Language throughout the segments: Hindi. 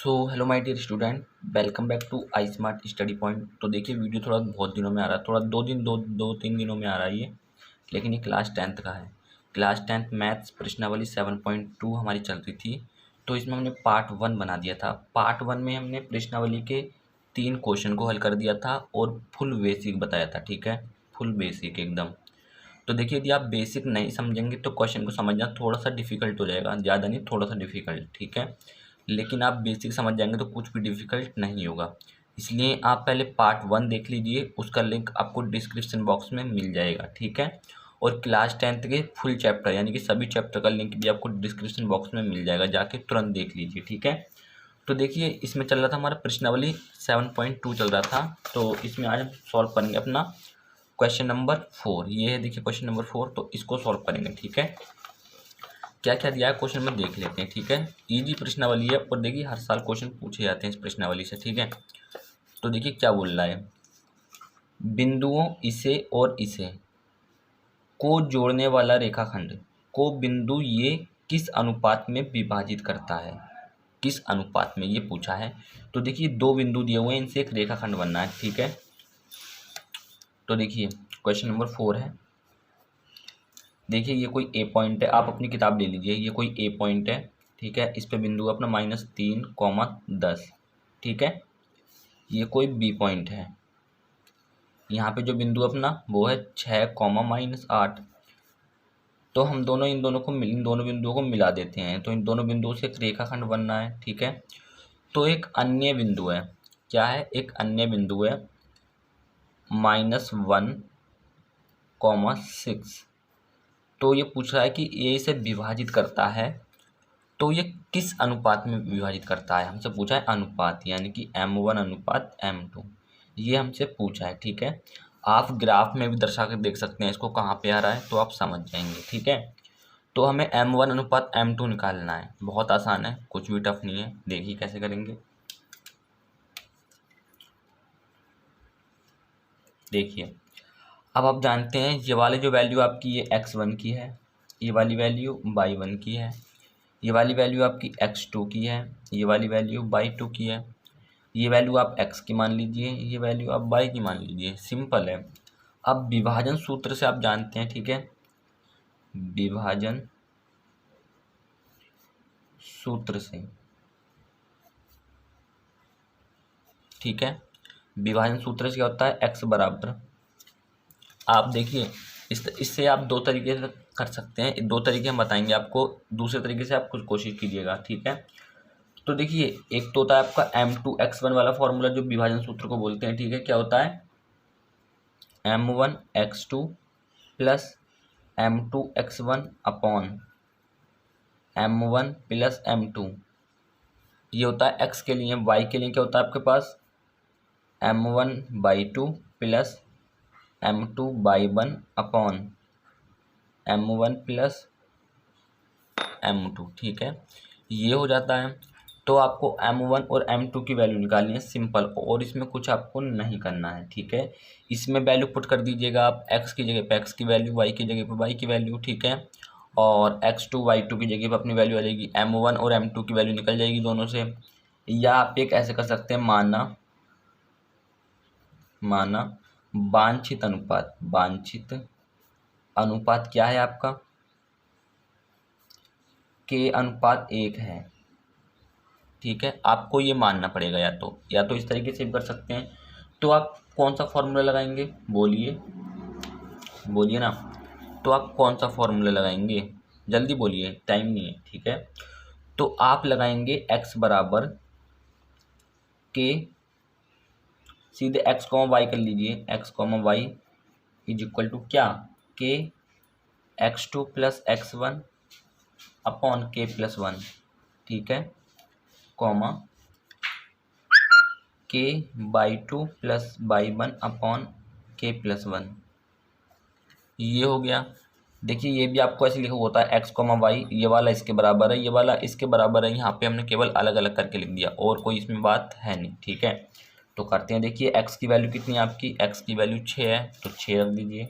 Hello my dear student, welcome back to I smart study point. तो देखिए वीडियो थोड़ा बहुत दिनों में आ रहा है, थोड़ा दो तीन दिनों में आ रहा है ये, लेकिन ये क्लास टेंथ का है। क्लास टेंथ मैथ्स प्रश्नावली 7.2 हमारी चल रही थी। तो इसमें हमने पार्ट 1 बना दिया था। पार्ट 1 में हमने प्रश्नावली के 3 क्वेश्चन को हल कर दिया था और फुल बेसिक बताया था। ठीक है, फुल बेसिक एकदम। तो देखिए यदि आप बेसिक नहीं समझेंगे तो क्वेश्चन को समझना थोड़ा सा डिफिकल्ट हो जाएगा, ज़्यादा नहीं, थोड़ा सा डिफिकल्ट। ठीक है, लेकिन आप बेसिक समझ जाएंगे तो कुछ भी डिफिकल्ट नहीं होगा। इसलिए आप पहले पार्ट 1 देख लीजिए, उसका लिंक आपको डिस्क्रिप्शन बॉक्स में मिल जाएगा। ठीक है, और क्लास टेंथ के फुल चैप्टर यानी कि सभी चैप्टर का लिंक भी आपको डिस्क्रिप्शन बॉक्स में मिल जाएगा, जाके तुरंत देख लीजिए। ठीक है, तो देखिए इसमें चल रहा था हमारा प्रश्नावली 7.2 चल रहा था। तो इसमें आज हम सॉल्व करेंगे अपना क्वेश्चन नंबर 4। ये है देखिए क्वेश्चन नंबर 4, तो इसको सॉल्व करेंगे। ठीक है, क्या क्या दिया है क्वेश्चन में देख लेते हैं। ठीक है, इजी प्रश्नावली है और देखिए हर साल क्वेश्चन पूछे जाते हैं इस प्रश्नावली से। ठीक है, तो देखिए क्या बोल रहा है, बिंदुओं इसे और इसे को जोड़ने वाला रेखाखंड को बिंदु ये किस अनुपात में विभाजित करता है, किस अनुपात में, ये पूछा है। तो देखिए दो बिंदु दिए हुए हैं, इनसे एक रेखाखंड बनना है। ठीक है, तो देखिए क्वेश्चन नंबर 4 है। देखिए ये कोई ए पॉइंट है, आप अपनी किताब ले लीजिए, ये कोई ए पॉइंट है। ठीक है, इस पे बिंदु अपना -3, 10। ठीक है, ये कोई बी पॉइंट है, यहाँ पे जो बिंदु अपना वो है 6, -8। तो हम इन दोनों बिंदुओं को मिला देते हैं, तो इन दोनों बिंदुओं से एक रेखाखंड बनना है। ठीक है, तो एक अन्य बिंदु है, क्या है, एक अन्य बिंदु है -1, 6। तो ये पूछ रहा है कि ये इसे विभाजित करता है, तो ये किस अनुपात में विभाजित करता है। हमसे पूछा है अनुपात, यानी कि m1 अनुपात m2, ये हमसे पूछा है। ठीक है, आप ग्राफ में भी दर्शा कर देख सकते हैं इसको कहाँ पे आ रहा है, तो आप समझ जाएंगे। ठीक है, तो हमें m1 अनुपात m2 निकालना है। बहुत आसान है, कुछ भी टफ नहीं है। देखिए कैसे करेंगे, देखिए अब आप जानते हैं ये वाली जो वैल्यू आपकी ये x1 की है, ये वाली वैल्यू y1 की है, ये वाली वैल्यू आपकी x2 की है, ये वाली वैल्यू y2 की है, ये वैल्यू आप x की मान लीजिए, ये वैल्यू आप y की मान लीजिए। सिंपल है। अब विभाजन सूत्र से आप जानते हैं, ठीक है, विभाजन सूत्र से, ठीक है, विभाजन सूत्र से क्या होता है, x बराबर, आप देखिए इससे आप दो तरीके से कर सकते हैं, दो तरीके हम बताएंगे आपको, दूसरे तरीके से आप कुछ कोशिश कीजिएगा। ठीक है, तो देखिए एक तो होता है आपका m2x1 वाला फॉर्मूला जो विभाजन सूत्र को बोलते हैं। ठीक है, क्या होता है, m1x2 plus m2x1 upon m1 plus m2, ये होता है x के लिए। y के लिए क्या होता है आपके पास, m1/2 plus m2/1 upon m1 plus m2। ठीक है, ये हो जाता है। तो आपको m1 और m2 की वैल्यू निकालनी है, सिंपल, और इसमें कुछ आपको नहीं करना है। ठीक है, इसमें वैल्यू पुट कर दीजिएगा आप, x की जगह पे x की वैल्यू, y की जगह पे y की वैल्यू। ठीक है, और x2 y2 की जगह पे अपनी वैल्यू आ जाएगी, m1 और m2 की वैल्यू निकल जाएगी दोनों से। या आप एक ऐसे कर सकते हैं, माना वांछित अनुपात, वांछित अनुपात क्या है आपका, k अनुपात 1 है। ठीक है, आपको ये मानना पड़ेगा, या तो इस तरीके से भी कर सकते हैं। तो आप कौन सा फॉर्मूला लगाएंगे, बोलिए बोलिए ना, तो आप कौन सा फॉर्मूला लगाएंगे, जल्दी बोलिए, टाइम नहीं है। ठीक है, तो आप लगाएंगे x बराबर k, सीधे x कॉमा वाई कर लीजिए, x comma y is equal to क्या, k x2 plus x1 upon k plus 1। ठीक है, comma k/2 plus y1 upon k plus 1, ये हो गया। देखिए ये भी आपको ऐसे लिखा होता है x कॉमा वाई, ये वाला इसके बराबर है, ये वाला इसके बराबर है। यहाँ पे हमने केवल अलग अलग करके लिख दिया, और कोई इसमें बात है नहीं। ठीक है, तो करते हैं। देखिए x की वैल्यू कितनी है आपकी, x की वैल्यू 6 है, तो 6 रख दीजिए,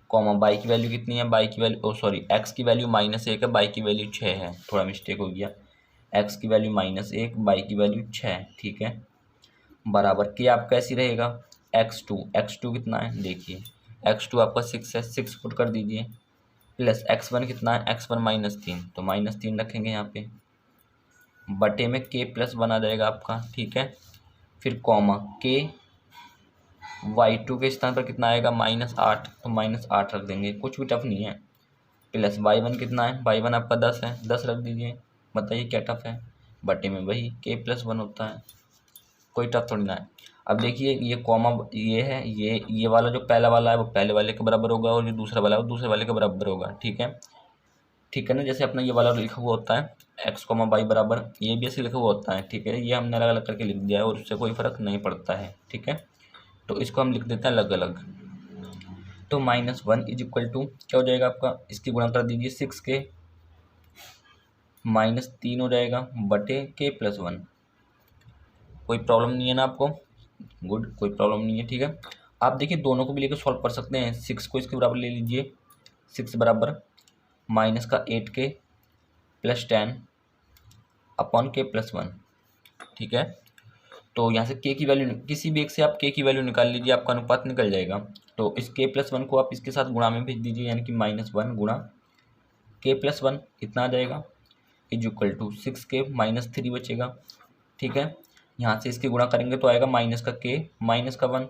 कॉमा y की वैल्यू कितनी है, y की वैल्यू, सॉरी, x की वैल्यू -1 है, y की वैल्यू 6 है, थोड़ा मिस्टेक हो गया। एक्स की वैल्यू -1, वाई की वैल्यू 6, ठीक है, बराबर के आप कैसी रहेगा x2 कितना है देखिए, x2 आपका 6 है, 6 पुट कर दीजिए, प्लस x1 कितना है, x1 -3, तो -3 रखेंगे यहाँ पे, बटे में k+1 आ जाएगा आपका, ठीक है, फिर कॉमा k y2 के स्थान पर कितना आएगा -8, तो -8 रख देंगे, कुछ भी टफ नहीं है, प्लस y1 कितना है, y1 आपका 10 है, 10 रख दीजिए, बताइए क्या टफ है, बटे में वही k+1 होता है, कोई टफ थोड़ी ना है। अब देखिए ये कॉमा ये है, ये वाला जो पहला वाला है वो पहले वाले के बराबर होगा, और जो दूसरा वाला है वो दूसरे वाले के बराबर होगा, ठीक है ना, जैसे अपना ये वाला लिखा हुआ होता है x, y बराबर, ये भी ऐसे लिखा हुआ होता है, ठीक है, ये हमने अलग अलग करके लिख दिया है और उससे कोई फर्क नहीं पड़ता है, ठीक है, तो इसको हम लिख देते हैं अलग अलग। तो -1 इज इक्वल टू क्या हो जाएगा आपका, इसकी गुणा कर दीजिए 6 के, -3 हो जाएगा बटे k+1, कोई प्रॉब्लम नहीं है ना आपको, गुड, कोई प्रॉब्लम नहीं है, ठीक है। आप देखिए दोनों को भी लेकर सॉल्व कर सकते हैं, 6 को इसके बराबर ले लीजिए, 6 बराबर -8k + 10 अपॉन k+1, ठीक है, तो यहाँ से k की वैल्यू किसी भी एक से आप k की वैल्यू निकाल लीजिए, आपका अनुपात निकल जाएगा, तो इस k+1 को आप इसके साथ गुणा में भेज दीजिए, यानी कि -1 गुणा k+1 कितना आ जाएगा इज इक्वल टू 6k -3 बचेगा, ठीक है, यहाँ से इसके गुणा करेंगे तो आएगा माइनस का k माइनस का 1,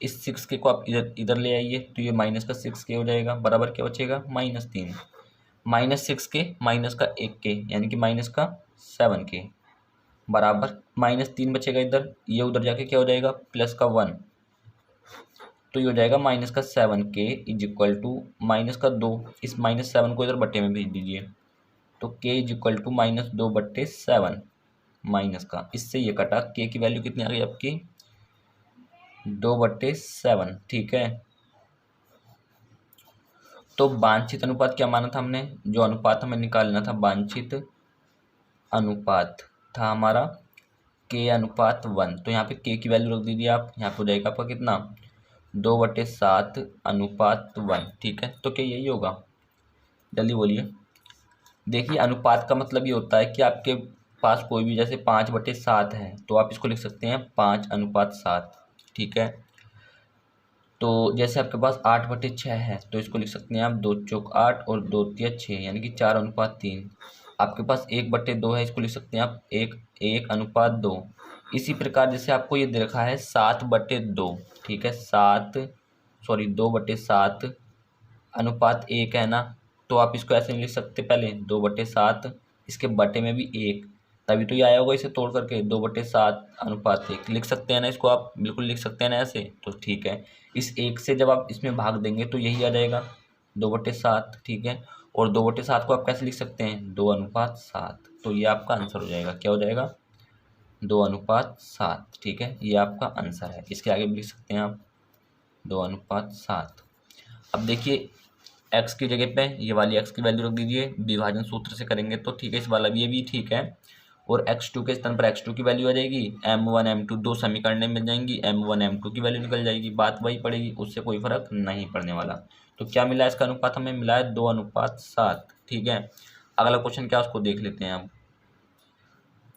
इस 6k को आप इधर इधर ले आइए तो ये -6k हो जाएगा, बराबर क्या बचेगा -3, -6k माइनस का 1k यानी कि -7k, बराबर -3 बचेगा इधर, ये उधर जाके क्या हो जाएगा +1, तो ये हो जाएगा -7k इज इक्वल टू -2, इस -7 को इधर बट्टे में भेज दीजिए, तो k is equal to -2/7 minus का, इससे ये कटा, k की वैल्यू कितनी आ गई आपकी 2/7, ठीक है। तो वांछित अनुपात क्या माना था हमने, जो अनुपात हमें निकालना था, वांछित अनुपात था हमारा k/1, तो यहाँ पे k की वैल्यू रख दीजिए आप, यहाँ पे हो जाएगा आपका कितना 2/7/1, ठीक है, तो क्या यही होगा, जल्दी बोलिए। देखिए अनुपात का मतलब ये होता है कि आपके पास कोई भी जैसे 5/7 है तो आप इसको लिख सकते हैं 5/7, ठीक है, तो जैसे आपके पास 8/6 है तो इसको लिख सकते हैं आप 2 चौक 8 और 2 तिया 6, यानी कि 4/3, आपके पास 1/2 है, इसको लिख सकते हैं आप 1/2, इसी प्रकार जैसे आपको ये दे रखा है 7/2, ठीक है, 2/7 है ना, तो आप इसको ऐसे नहीं लिख सकते, पहले 2/7, इसके बटे में भी 1, तभी तो ये आया होगा, इसे तोड़ करके 2/7/1 लिख सकते हैं ना, इसको आप बिल्कुल लिख सकते हैं ना ऐसे, तो ठीक है, इस 1 से जब आप इसमें भाग देंगे तो यही आ जाएगा 2/7, ठीक है, और 2/7 को आप कैसे लिख सकते हैं 2/7, तो ये आपका आंसर हो जाएगा, क्या हो जाएगा 2/7, ठीक है, ये आपका आंसर है, इसके आगे भी लिख सकते हैं आप 2/7। अब देखिए x की जगह पे ये वाली x की वैल्यू रख दीजिए, विभाजन सूत्र से करेंगे तो ठीक है, इस वाला भी ये भी ठीक है, और x2 के स्थान पर x2 की वैल्यू आ जाएगी, m1 m2 दो समीकरणें मिल जाएंगी, m1 m2 की वैल्यू निकल जाएगी, बात वही पड़ेगी, उससे कोई फर्क नहीं पड़ने वाला। तो क्या मिला इसका अनुपात, हमें मिला है 2/7, ठीक है। अगला क्वेश्चन क्या उसको देख लेते हैं आप।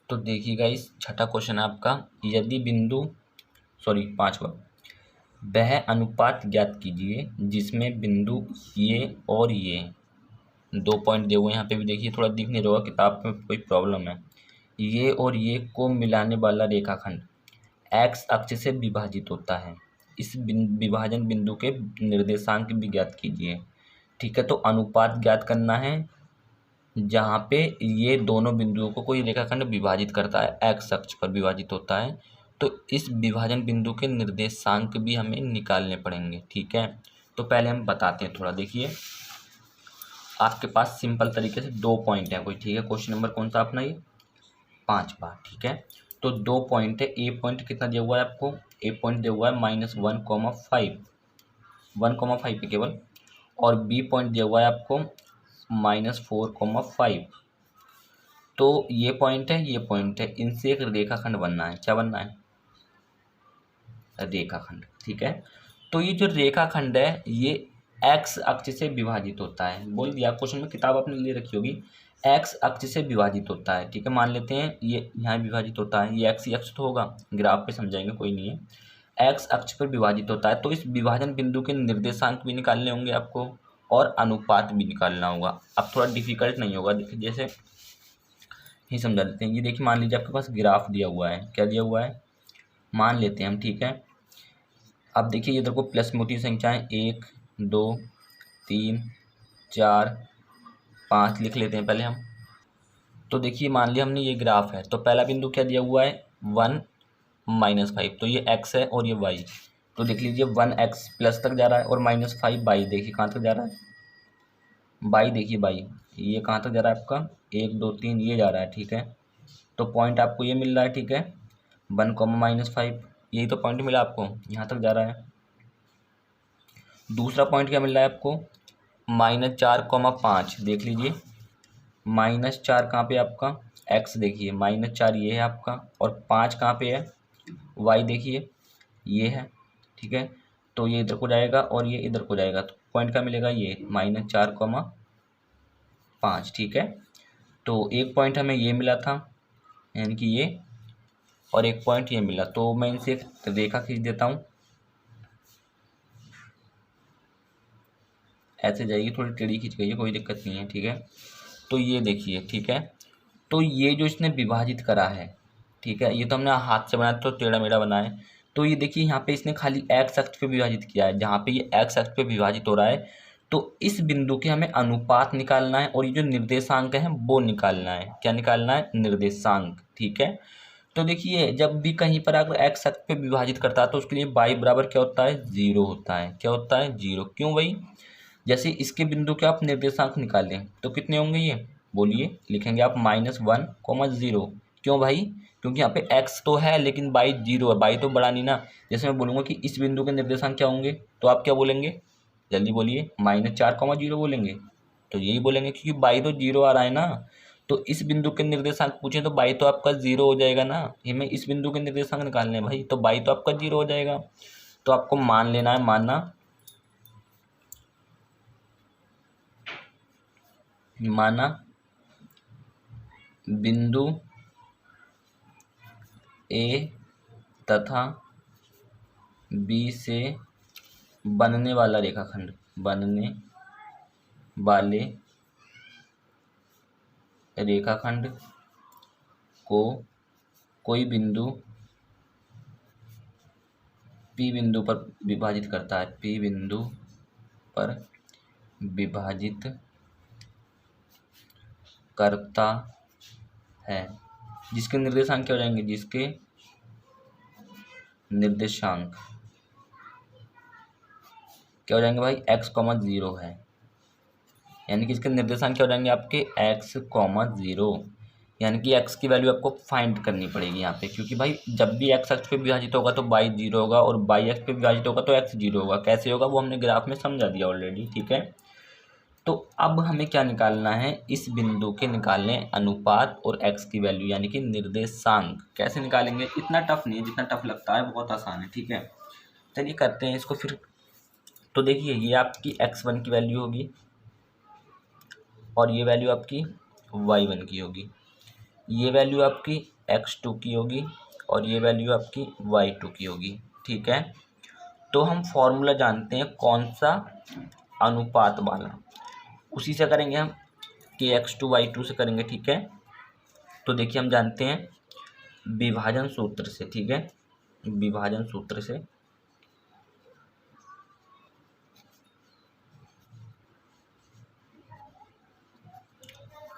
तो देखिएगा इस छठा क्वेश्चन है आपका, यदि बिंदु पाँचवा, वह अनुपात ज्ञात कीजिए जिसमें बिंदु ये और ये 2 पॉइंट दिए हुए हैं, यहाँ पे भी देखिए थोड़ा दिख नहीं रहा होगा, किताब में कोई प्रॉब्लम है, ये और ये को मिलाने वाला रेखाखंड x अक्ष से विभाजित होता है, इस विभाजन बिंदु के निर्देशांक भी ज्ञात कीजिए, ठीक है, तो अनुपात ज्ञात करना है जहाँ पे ये दोनों बिंदुओं को कोई रेखाखंड विभाजित करता है, x अक्ष पर विभाजित होता है, तो इस विभाजन बिंदु के निर्देशांक भी हमें निकालने पड़ेंगे, ठीक है। तो पहले हम बताते हैं थोड़ा, देखिए आपके पास सिंपल तरीके से 2 पॉइंट है कोई, ठीक है, क्वेश्चन नंबर कौन सा अपना ये 5वां, ठीक है, तो 2 पॉइंट है, ए पॉइंट कितना दिया हुआ है आपको, ए पॉइंट दिया हुआ है -1,5 1,5 पे केवल, और बी पॉइंट दिया हुआ है आपको -4,5, तो ये पॉइंट है, ये पॉइंट है, इनसे एक रेखाखंड बनना है, क्या बनना है रेखाखंड, ठीक है, तो ये जो रेखाखंड है ये x अक्ष से विभाजित होता है, बोल दिया क्वेश्चन में, किताब आपने ले रखी होगी, एक्स अक्ष से विभाजित होता है, ठीक है। मान लेते हैं ये यहाँ विभाजित होता है, ये एक्स ही अक्ष तो होगा, ग्राफ पे समझाएंगे, कोई नहीं है। एक्स अक्ष पर विभाजित होता है, तो इस विभाजन बिंदु के निर्देशांक भी निकालने होंगे आपको और अनुपात भी निकालना होगा। अब थोड़ा डिफिकल्ट नहीं होगा, देखिए जैसे ही समझा देते हैं। ये देखिए मान लीजिए आपके पास ग्राफ दिया हुआ है, क्या दिया हुआ है, मान लेते हैं हम, ठीक है। अब देखिए इधर को प्लस में होती संख्याएं 1 2 3 4 5 लिख लेते हैं पहले हम। तो देखिए मान लिया हमने ये ग्राफ है, तो पहला बिंदु क्या दिया हुआ है 1 -5, तो ये x है और ये y। तो देख लीजिए 1x प्लस तक जा रहा है और -5 y, देखिए कहाँ तक जा रहा है, y देखिए y ये कहाँ तक जा रहा है आपका 1 2 3 ये जा रहा है, ठीक है। तो पॉइंट आपको ये मिल रहा है, ठीक है, 1 -5, यही तो पॉइंट मिला आपको, यहाँ तक जा रहा है। दूसरा पॉइंट क्या मिल रहा है आपको -4,5, देख लीजिए -4 कहाँ पे आपका x, देखिए -4 ये है आपका, और 5 कहाँ पे है y, देखिए ये है, ठीक है। तो ये इधर को जाएगा और ये इधर को जाएगा, तो पॉइंट क्या मिलेगा ये -4,5, ठीक है। तो एक पॉइंट हमें ये मिला था यानी कि ये, और एक पॉइंट ये मिला, तो मैं इनसे एक रेखा खींच देता हूँ, ऐसे जाएगी, थोड़ी टेढ़ी खींच गई है, कोई दिक्कत नहीं है, ठीक है। तो ये देखिए, ठीक है, तो ये जो इसने विभाजित करा है, ठीक है, ये तो हमने हाथ से बनाया तो टेढ़ा मेढ़ा बना है। तो ये देखिए यहाँ पे इसने खाली एक्स अक्ष पे विभाजित किया है, जहाँ पे ये एक्स अक्ष पे विभाजित हो रहा है, तो इस बिंदु के हमें अनुपात निकालना है और ये जो निर्देशांक है वो निकालना है। क्या निकालना है, निर्देशांक, ठीक है। तो देखिए जब भी कहीं पर अगर एक्स अक्ष पे विभाजित करता है तो उसके लिए y बराबर क्या होता है, 0 होता है। क्या होता है, 0। क्यों भाई, जैसे इसके बिंदु के आप निर्देशांक निकालें तो कितने होंगे ये, बोलिए, लिखेंगे आप -1,0। क्यों भाई, क्योंकि यहाँ पे x तो है लेकिन y 0 है, y तो बड़ा नहीं ना। जैसे मैं बोलूँगा कि इस बिंदु के निर्देशांक क्या होंगे, तो आप क्या बोलेंगे, जल्दी बोलिए, -4,0 बोलेंगे। तो यही बोलेंगे क्योंकि y तो 0 आ रहा है ना। तो इस बिंदु के निर्देशांक पूछे तो y तो आपका 0 हो जाएगा ना, हमें इस बिंदु के निर्देशांक निकालने हैं भाई, तो y तो आपका 0 हो जाएगा। तो आपको मान लेना है, माना बिंदु ए तथा बी से बनने वाला रेखाखंड, बनने वाले रेखाखंड को कोई बिंदु P बिंदु पर विभाजित करता है, P बिंदु पर विभाजित करता है, जिसके निर्देशांक क्या हो जाएंगे, जिसके निर्देशांक क्या हो जाएंगे भाई, x,0 है, यानी कि इसके निर्देशांक क्या हो जाएंगे आपके x,0, यानी कि x की वैल्यू आपको फाइंड करनी पड़ेगी यहाँ पे, क्योंकि भाई जब भी x अक्ष पे विभाजित होगा तो y 0 होगा और y अक्ष पे विभाजित होगा तो x 0 होगा। कैसे होगा वो हमने ग्राफ में समझा दिया ऑलरेडी, ठीक है। तो अब हमें क्या निकालना है, इस बिंदु के निकालने अनुपात और x की वैल्यू यानी कि निर्देशांक। कैसे निकालेंगे, इतना टफ नहीं है जितना टफ लगता है, बहुत आसान है, ठीक है। चलिए करते हैं इसको फिर। तो देखिए ये आपकी x1 की वैल्यू होगी और ये वैल्यू आपकी y1 की होगी, ये वैल्यू आपकी x2 की होगी और ये वैल्यू आपकी y2 की होगी, ठीक है। तो हम फॉर्मूला जानते हैं कौन सा, अनुपात वाला, उसी से करेंगे हम, कि x2 y2 से करेंगे, ठीक है। तो देखिए हम जानते हैं विभाजन सूत्र से, ठीक है, विभाजन सूत्र से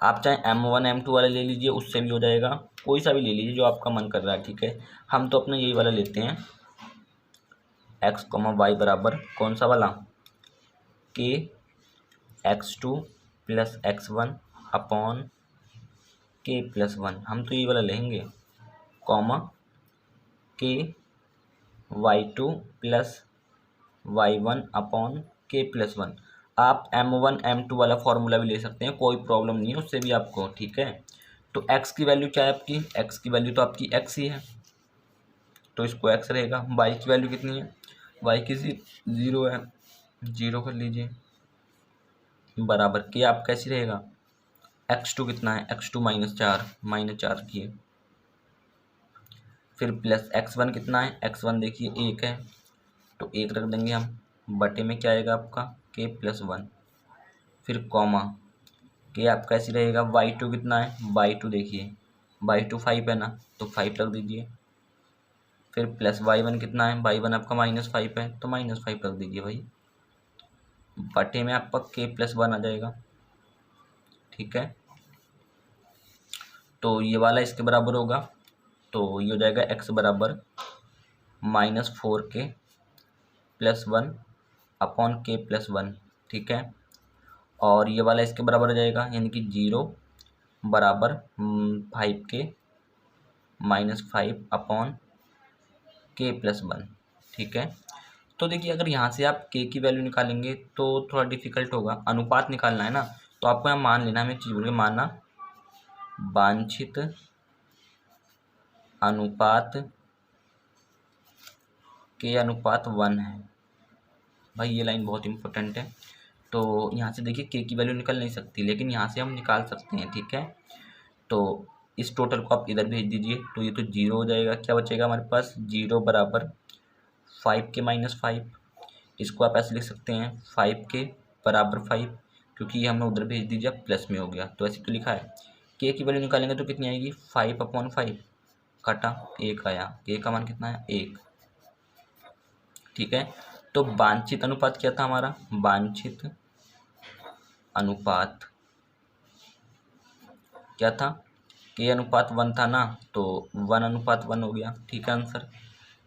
आप चाहे M1 M2 वाला ले लीजिए, उससे भी हो जाएगा, कोई सा भी ले लीजिए जो आपका मन कर रहा है, ठीक है। हम तो अपना यही वाला लेते हैं, x, y बराबर कौन सा वाला, k x2 + x1 upon k + 1, हम तो ये वाला लेंगे, comma k y2 + y1 upon k + 1। आप M1 M2 वाला फॉर्मूला भी ले सकते हैं, कोई प्रॉब्लम नहीं है उससे भी आपको, ठीक है। तो x की वैल्यू क्या है आपकी, x की वैल्यू तो आपकी x ही है, तो इसको x रहेगा। y की वैल्यू कितनी है, y की 0 है, 0 कर लीजिए, बराबर के आप कैसी रहेगा, x2 कितना है, x2 -4 किए, फिर प्लस x1 कितना है, x1 देखिए 1 है तो 1 रख देंगे हम, बटे में क्या आएगा आपका k+1, फिर कॉमा के आपका ऐसे रहेगा। y2 कितना है, y2 देखिए y2 5 है ना तो 5 रख दीजिए, फिर प्लस y1 कितना है, y1 आपका -5 है तो -5 रख दीजिए भाई, बटे में आपका k+1 आ जाएगा। ठीक है, तो ये वाला इसके बराबर होगा, तो ये हो जाएगा x बराबर -4k+1 अपॉन k+1। ठीक है, और ये वाला इसके बराबर हो जाएगा, यानी कि 0 बराबर 5k -5 अपॉन k+1। ठीक है, तो देखिए अगर यहाँ से आप k की वैल्यू निकालेंगे तो थोड़ा डिफिकल्ट होगा, अनुपात निकालना है ना, तो आपको यहाँ मान लेना, हमें एक चीज़ बोल के मानना, वांछित अनुपात k/1 है। भाई ये लाइन बहुत इंपॉर्टेंट है, तो यहाँ से देखिए k की वैल्यू निकल नहीं सकती, लेकिन यहाँ से हम निकाल सकते हैं। ठीक है, तो इस टोटल को आप इधर भेज दीजिए, तो ये तो 0 हो जाएगा, क्या बचेगा हमारे पास, 0 बराबर 5k -5, इसको आप ऐसे लिख सकते हैं 5k बराबर 5, क्योंकि ये हमने उधर भेज दीजिए प्लस में हो गया, तो ऐसे तो लिखा है। k की वैल्यू निकालेंगे तो कितनी आएगी, 5/5 काटा 1 आया, k का मान कितना है 1। ठीक है, तो वांछित अनुपात क्या था हमारा, वांछित अनुपात क्या था, k/1 था ना, तो 1/1 हो गया। ठीक है आंसर,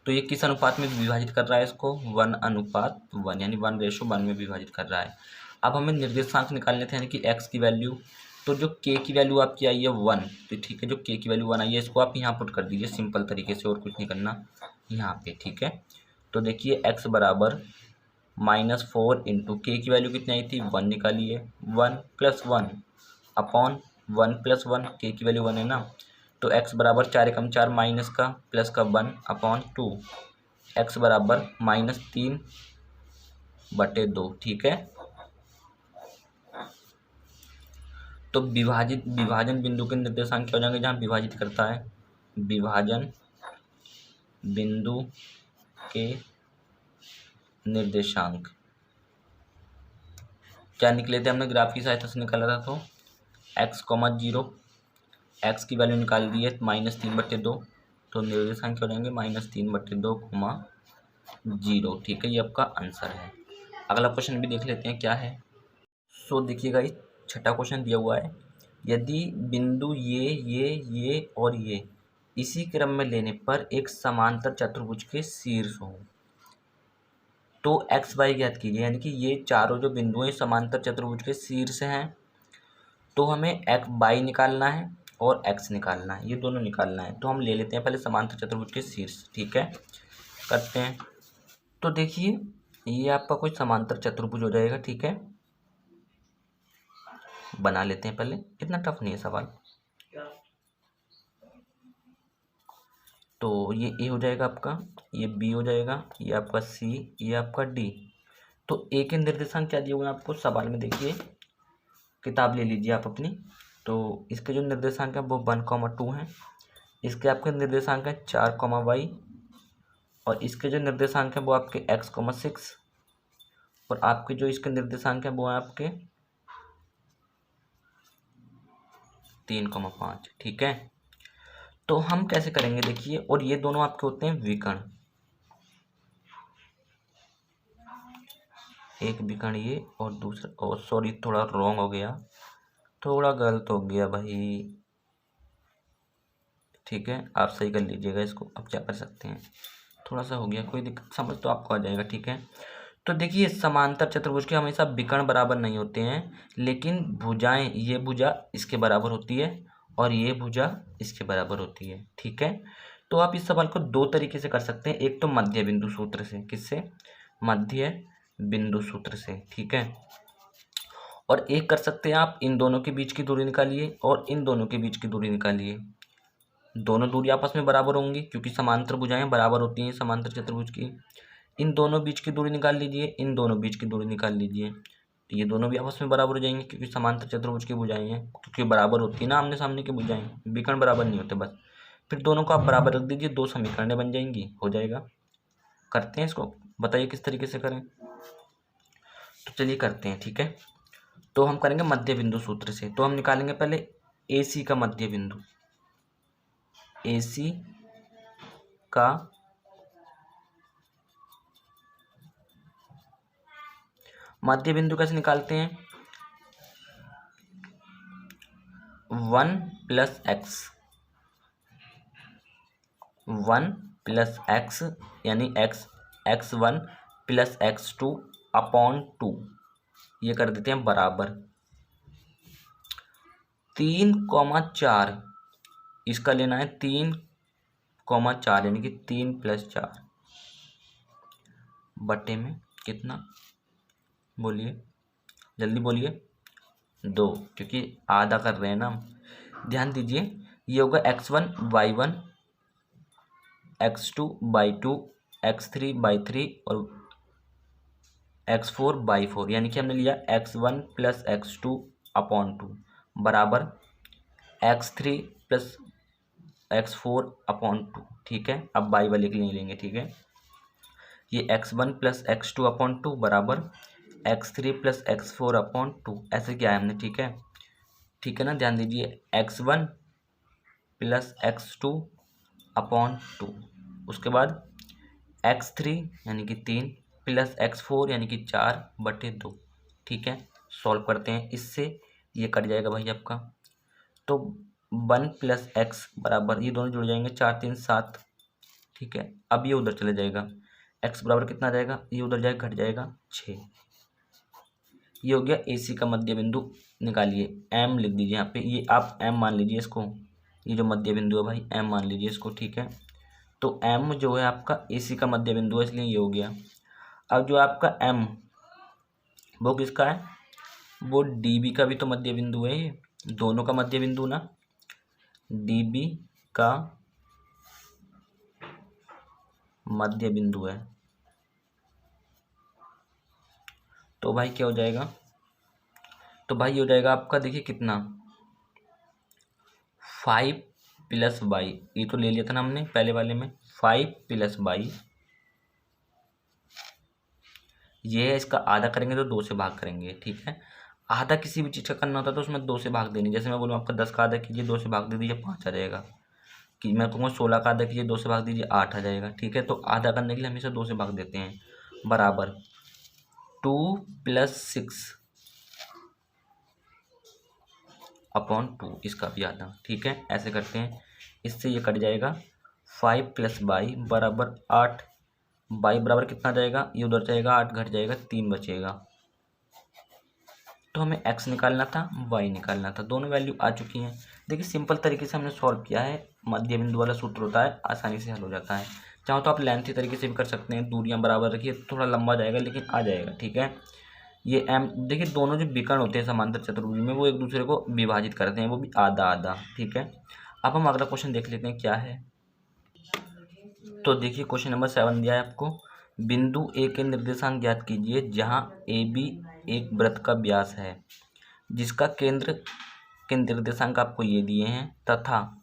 तो ये किस अनुपात में विभाजित कर रहा है इसको, 1/1 यानी 1:1 में विभाजित कर रहा है। अब हमें निर्देशांक निकालने थे, यानी कि x की वैल्यू, तो जो k की वैल्यू आपकी आई है 1, तो ठीक है, जो k की वैल्यू 1 आई है इसको आप यहाँ पुट कर दीजिए सिंपल तरीके से, और कुछ नहीं करना यहाँ पे। ठीक है, तो देखिए x बराबर -4 इंटू k की वैल्यू कितनी आई थी 1 निकालिए, 1+1 अपॉन 1+1, k की वैल्यू 1 है ना, तो x बराबर 4 एकम 4 माइनस का प्लस का 1 अपॉन 2, x बराबर -3/2। ठीक है, तो विभाजन बिंदु के निर्देशांक क्या हो जाएंगे, जहाँ विभाजित करता है, विभाजन बिंदु के निर्देशांक क्या निकले थे, हमने ग्राफ की सहायता से निकाला था, तो x, 0, x की वैल्यू निकाल दी है -3/2, तो निर्देशांक क्या हो जाएंगे -3/2, 0। ठीक है, ये आपका आंसर है। अगला क्वेश्चन भी देख लेते हैं क्या है। सो देखिएगा, इस छठा क्वेश्चन दिया हुआ है, यदि बिंदु ये और ये इसी क्रम में लेने पर एक समांतर चतुर्भुज के शीर्ष हो, तो एक्स वाई ज्ञात कीजिए, यानी कि ये चारों जो बिंदु हैं समांतर चतुर्भुज के शीर्ष हैं, तो हमें एक्स वाई निकालना है और एक्स निकालना है, ये दोनों निकालना है। तो हम ले लेते हैं पहले समांतर चतुर्भुज के शीर्ष। ठीक है, करते हैं, तो देखिए ये आपका कोई समांतर चतुर्भुज हो जाएगा। ठीक है, बना लेते हैं पहले, इतना टफ नहीं है सवाल। तो ये ए हो जाएगा आपका, ये बी हो जाएगा, ये आपका सी, ये आपका डी। तो ए के निर्देशांक क्या दिए हुए हैं आपको सवाल में, देखिए किताब ले लीजिए आप अपनी, तो इसके जो निर्देशांक है वो 1,2 हैं, इसके आपके निर्देशांक है 4,y, और इसके जो निर्देशांक है वो आपके x,6, और आपके जो इसके निर्देशांक है वो है आपके 3,5। ठीक है, तो हम कैसे करेंगे देखिए, और ये दोनों आपके होते हैं विकर्ण, एक विकर्ण ये और दूसरा, और सॉरी थोड़ा रॉन्ग हो गया, थोड़ा गलत हो गया भाई। ठीक है, आप सही कर लीजिएगा इसको, अब क्या कर सकते हैं, थोड़ा सा हो गया, कोई दिक्कत, समझ तो आपको आ जाएगा। ठीक है, तो देखिए समांतर चतुर्भुज के हमेशा विकर्ण बराबर नहीं होते हैं, लेकिन भुजाएं, ये भुजा इसके बराबर होती है और ये भुजा इसके बराबर होती है। ठीक है, तो आप इस सवाल को दो तरीके से कर सकते हैं, एक तो मध्य बिंदु सूत्र से, किससे, मध्य बिंदु सूत्र से। ठीक है, और एक कर सकते हैं आप इन दोनों के बीच की दूरी निकालिए और इन दोनों के बीच की दूरी निकालिए, दोनों दूरी आपस में बराबर होंगी क्योंकि समांतर भुजाएं बराबर होती हैं समांतर चतुर्भुज की। इन दोनों बीच की दूरी निकाल लीजिए, इन दोनों बीच की दूरी निकाल लीजिए, तो ये दोनों भी आपस में बराबर हो जाएंगे क्योंकि समांतर चतुर्भुज की भुजाएं हैं, क्योंकि बराबर होती है ना आमने सामने की भुजाएं, विकर्ण बराबर नहीं होते बस। फिर दोनों को आप बराबर रख दीजिए, दो समीकरणें बन जाएंगी, हो जाएगा। करते हैं इसको, बताइए किस तरीके से करें। तो चलिए करते हैं, ठीक है। तो हम करेंगे मध्य बिंदु सूत्र से। तो हम निकालेंगे पहले ए सी का मध्य बिंदु, ए सी का मध्य बिंदु कैसे निकालते हैं, 1 + x, 1 + x यानी x1 + x2 अपॉन 2, ये कर देते हैं बराबर 3,4, इसका लेना है 3,4 यानी कि 3 + 4 बटे में कितना, बोलिए जल्दी बोलिए, 2, क्योंकि आधा कर रहे हैं ना हम। ध्यान दीजिए, ये होगा x1 y1, x2/2, x3/3 और x4/4, यानी कि हमने लिया x1 + x2 अपॉन 2 बराबर x3 + x4 अपॉन 2, ठीक है। अब बाई वाले के लिए लेंगे, ठीक है। ये x1 + x2 अपॉन 2 बराबर x3 + x4 अपॉन 2, ऐसे किया है हमने, ठीक है। ठीक है ना, ध्यान दीजिए, x1 + x2 अपॉन 2, उसके बाद x3 यानी कि 3 + x4 यानी कि 4/2, ठीक है। सॉल्व करते हैं, इससे ये कट जाएगा भाई आपका। तो 1 + x बराबर, ये दोनों जुड़ जाएंगे, 4 3 7, ठीक है। अब ये उधर चले जाएगा, x बराबर कितना आ जाएगा, ये उधर जाएगा, घट जाएगा 6। ये हो गया AC का मध्य बिंदु। निकालिए, M लिख दीजिए यहाँ पे, ये आप M मान लीजिए इसको, ये जो मध्य बिंदु है भाई M मान लीजिए इसको, ठीक है। तो M जो है आपका AC का मध्य बिंदु है, इसलिए ये हो गया। अब जो आपका M वो किसका है, वो DB का भी तो मध्य बिंदु है, ये दोनों का मध्य बिंदु ना, DB का मध्य बिंदु है। तो भाई क्या हो जाएगा, तो भाई ये हो जाएगा आपका, देखिए कितना, 5 + y, ये तो ले लिया था ना हमने पहले वाले में, 5 + y, ये है, इसका आधा करेंगे तो 2 से भाग करेंगे, ठीक है। आधा किसी भी चीज़ का करना होता है तो उसमें 2 से भाग देनी, जैसे मैं बोलूँ आपका 10 का आधा कीजिए, 2 से भाग दे दीजिए, 5 आ जाएगा। कि मैं कहूँगा 16 का आधा कीजिए, 2 से भाग दीजिए, 8 आ जाएगा, ठीक है। तो आधा करने के लिए हमेशा 2 से भाग देते हैं, बराबर 2 + 6 अपॉन 2, इसका भी आधा, ठीक है। ऐसे करते हैं, इससे ये कट जाएगा, 5 + y बराबर 8, y बराबर कितना जाएगा, ये उधर जाएगा, 8 घट जाएगा, 3 बचेगा। तो हमें x निकालना था, y निकालना था, दोनों वैल्यू आ चुकी हैं। देखिए सिंपल तरीके से हमने सॉल्व किया है, मध्य बिंदु वाला सूत्र होता है, आसानी से हल हो जाता है। चाहो तो आप लेंथी तरीके से भी कर सकते हैं, दूरियां बराबर रखिए, थोड़ा लंबा जाएगा लेकिन आ जाएगा, ठीक है। ये m, देखिए दोनों जो विकर्ण होते हैं समांतर चतुर्भुज में, वो एक दूसरे को विभाजित करते हैं, वो भी आधा आधा, ठीक है। अब हम अगला क्वेश्चन देख लेते हैं क्या है। तो देखिए क्वेश्चन नंबर 7 दिया है आपको, बिंदु ए के निर्देशांक ज्ञात कीजिए जहां AB एक वृत्त का व्यास है, जिसका केंद्र के निर्देशांक आपको ये दिए हैं, तथा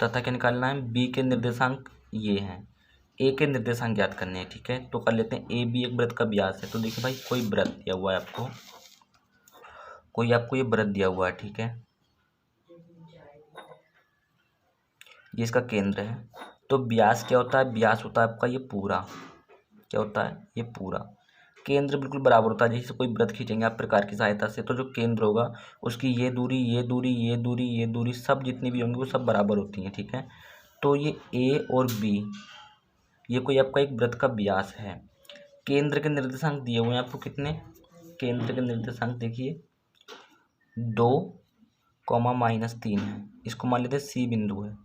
क्या निकालना है, B के निर्देशांक ये हैं, A के निर्देशांक ज्ञात करने हैं, ठीक है। तो कर लेते हैं, AB एक वृत्त का व्यास है। तो देखिए भाई, कोई वृत्त दिया हुआ है आपको, ये वृत्त दिया हुआ है, ठीक है। ये इसका केंद्र है। तो व्यास क्या होता है, व्यास होता है आपका ये पूरा, क्या होता है, ये पूरा। केंद्र बिल्कुल बराबर होता है, जैसे कोई वृत्त खींचेंगे आप प्रकार की सहायता से, तो जो केंद्र होगा उसकी ये दूरी, ये दूरी, ये दूरी, ये दूरी, सब जितनी भी होंगी वो सब बराबर होती हैं, ठीक है। तो ये A और B, ये कोई आपका एक वृत्त का व्यास है। केंद्र के निर्देशांक दिए हुए हैं आपको कितने, केंद्र के निर्देशांक देखिए 2, -3 है, इसको मान लेते हैं C बिंदु है।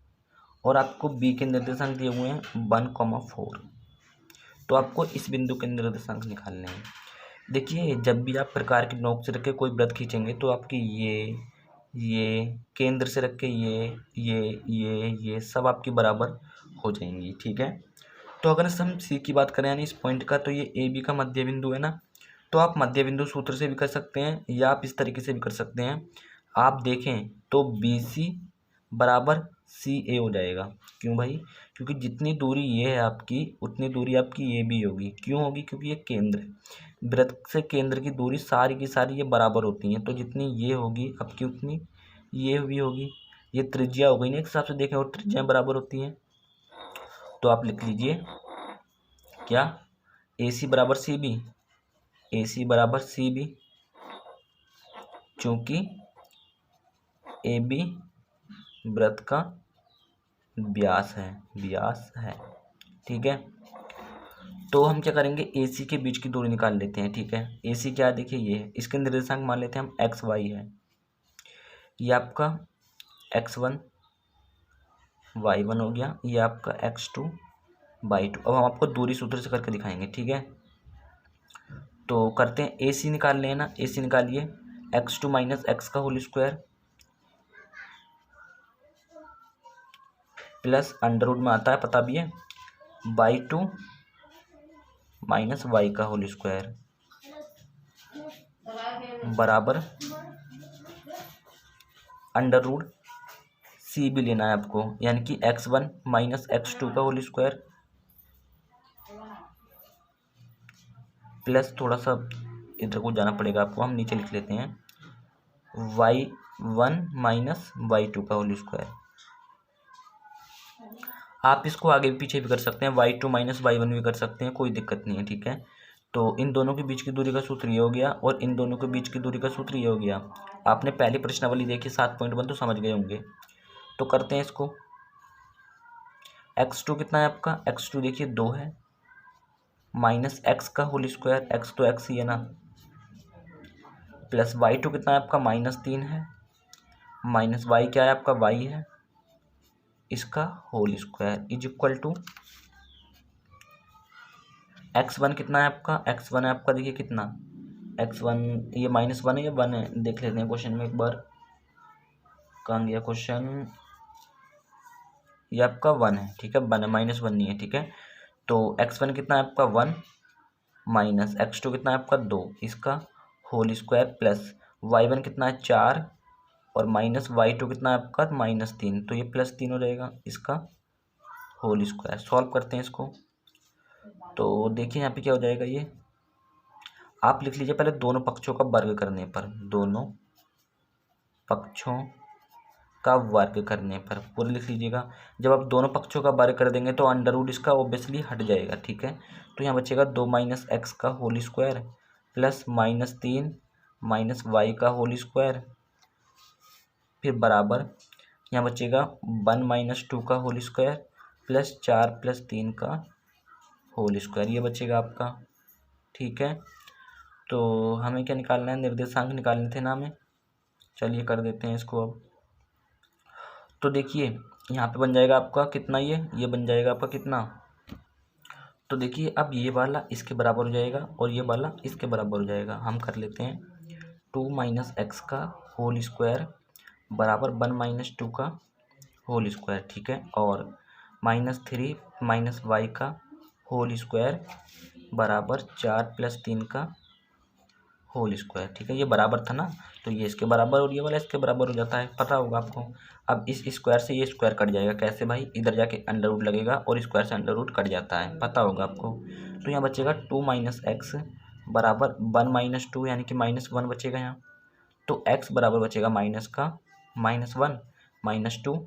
और आपको B के निर्देशांक दिए हुए हैं 1,4, तो आपको इस बिंदु के निर्देशांक निकालने हैं। देखिए जब भी आप प्रकार की नोक से रख के कोई वृत्त खींचेंगे तो आपकी ये केंद्र से रख के ये सब आपकी बराबर हो जाएंगी, ठीक है। तो अगर हम C की बात करें यानी इस पॉइंट का, तो ये AB का मध्य बिंदु है ना, तो आप मध्य बिंदु सूत्र से भी कर सकते हैं या आप इस तरीके से भी कर सकते हैं। आप देखें तो बी सी बराबर सी ए हो जाएगा। क्यों भाई? क्योंकि जितनी दूरी ये है आपकी उतनी दूरी आपकी ये भी होगी। क्यों होगी? क्योंकि ये केंद्र है। वृत्त से केंद्र की दूरी सारी की सारी ये बराबर होती हैं, तो जितनी ये होगी आपकी उतनी ये भी होगी। ये त्रिज्या हो गई ना एक हिसाब से देखें, और त्रिज्याएं बराबर होती हैं। तो आप लिख लीजिए क्या, ए सी बराबर सी बी, ए सी बराबर सी बी, चूंकि ए बी वृत्त का व्यास है। ठीक है, तो हम क्या करेंगे, ए सी के बीच की दूरी निकाल लेते हैं। ठीक है, ए सी क्या है, देखिए ये है, इसके निर्देशांक मान लेते हैं हम एक्स वाई है। ये आपका x1 y1 हो गया, ये आपका x2 y2। अब हम आपको दूरी सूत्र से करके दिखाएंगे। ठीक है, तो करते हैं, ए सी निकाल लेना, ए सी निकालिए, x2 माइनस एक्स का whole square plus under root में आता है, पता भी है, y2 माइनस वाई का होल स्क्वायर बराबर अंडर रूट सी भी लेना है आपको, यानी कि x1 माइनस x2 का होल स्क्वायर प्लस थोड़ा सा इधर को जाना पड़ेगा आपको, हम नीचे लिख लेते हैं y1 माइनस y2 का होल स्क्वायर। आप इसको आगे भी पीछे भी कर सकते हैं, y2 माइनस y1 भी कर सकते हैं, कोई दिक्कत नहीं है। ठीक है, तो इन दोनों के बीच की दूरी का सूत्र ये हो गया और इन दोनों के बीच की दूरी का सूत्र ये हो गया। आपने पहली प्रश्नावली देखी 7.1 तो समझ गए होंगे। तो करते हैं इसको, x2 कितना है आपका, x2 देखिए 2 है, माइनस एक्स का होल स्क्वायर, एक्स तो एक्स ही है ना, प्लस y2 कितना है आपका -3 है, माइनस y क्या है आपका y है, इसका whole square is equal to x1 कितना है आपका, x1 है आपका देखिए कितना, x1 ये -1 है या 1 है, देख लेते हैं क्वेश्चन में एक बार, कहाँ गया क्वेश्चन, ये आपका 1 है। ठीक है, 1 है, -1 नहीं है। ठीक है, तो x1 कितना है आपका 1 माइनस x2 कितना है आपका 2, इसका होल स्क्वायर प्लस y1 कितना है 4 और माइनस y2 कितना है आपका -3, तो ये +3 हो जाएगा, इसका होल स्क्वायर। सॉल्व करते हैं इसको, तो देखिए यहाँ पे क्या हो जाएगा, ये आप लिख लीजिए पहले दोनों पक्षों का वर्ग करने पर, दोनों पक्षों का वर्ग करने पर पूरा लिख लीजिएगा। जब आप दोनों पक्षों का वर्ग कर देंगे तो अंडर रूट इसका ऑब्वियसली हट जाएगा। ठीक है, तो यहाँ बचेगा 2 माइनस एक्स का whole square plus -3 minus y का होल स्क्वायर, फिर बराबर यहाँ बचेगा 1 माइनस 2 का होल स्क्वायर प्लस 4 प्लस 3 का होल स्क्वायर, ये बचेगा आपका। ठीक है, तो हमें क्या निकालना है, निर्देशांक निकालने थे ना हमें, चलिए कर देते हैं इसको अब। तो देखिए यहाँ पे बन जाएगा आपका कितना, ये बन जाएगा आपका कितना, तो देखिए अब ये वाला इसके बराबर हो जाएगा और ये वाला इसके बराबर हो जाएगा। हम कर लेते हैं 2 माइनस एक्स का होल स्क्वायर बराबर 1 माइनस 2 का होल स्क्वायर। ठीक है, और -3 माइनस वाई का होल स्क्वायर बराबर 4 प्लस 3 का होल स्क्वायर। ठीक है, ये बराबर था ना, तो ये इसके बराबर और ये वाला इसके बराबर हो जाता है, पता होगा आपको। अब इस स्क्वायर से ये स्क्वायर कट जाएगा, कैसे भाई, इधर जाके अंडर रूट लगेगा और स्क्वायर से अंडर रूट कट जाता है, पता होगा आपको। तो यहाँ बचेगा 2 माइनस एक्स बराबर 1 माइनस 2 यानी कि -1 बचेगा यहाँ, तो x बराबर बचेगा माइनस का -1 -2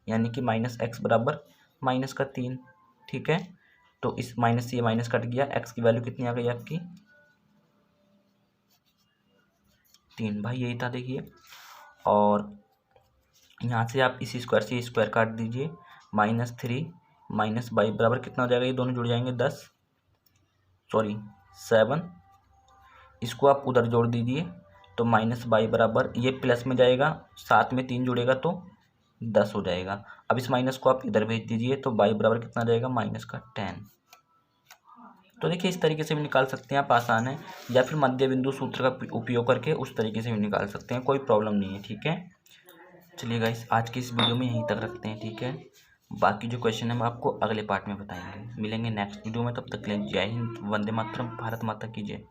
यानी कि माइनस एक्स बराबर -3। ठीक है, तो इस माइनस से ये माइनस कट गया, x की वैल्यू कितनी आ गई आपकी 3, भाई यही था देखिए। और यहाँ से आप इसी स्क्वायर से स्क्वायर काट दीजिए, -3 माइनस बाई बराबर कितना हो जाएगा, ये दोनों जुड़ जाएंगे 7, इसको आप उधर जोड़ दीजिए, तो -बाई बराबर ये प्लस में जाएगा, साथ में 3 जुड़ेगा तो 10 हो जाएगा। अब इस माइनस को आप इधर भेज दीजिए, तो बाई बराबर कितना जाएगा -10। तो देखिए इस तरीके से भी निकाल सकते हैं आप, आसान है, या फिर मध्य बिंदु सूत्र का उपयोग करके उस तरीके से भी निकाल सकते हैं, कोई प्रॉब्लम नहीं है। ठीक है, चलिए गाइस आज की इस वीडियो में यहीं तक रखते हैं। ठीक है, बाकी जो क्वेश्चन है हम आपको अगले पार्ट में बताएंगे। मिलेंगे नेक्स्ट वीडियो में, तब तक के लिए जय हिंद, वंदे मातरम, भारत माता की जय।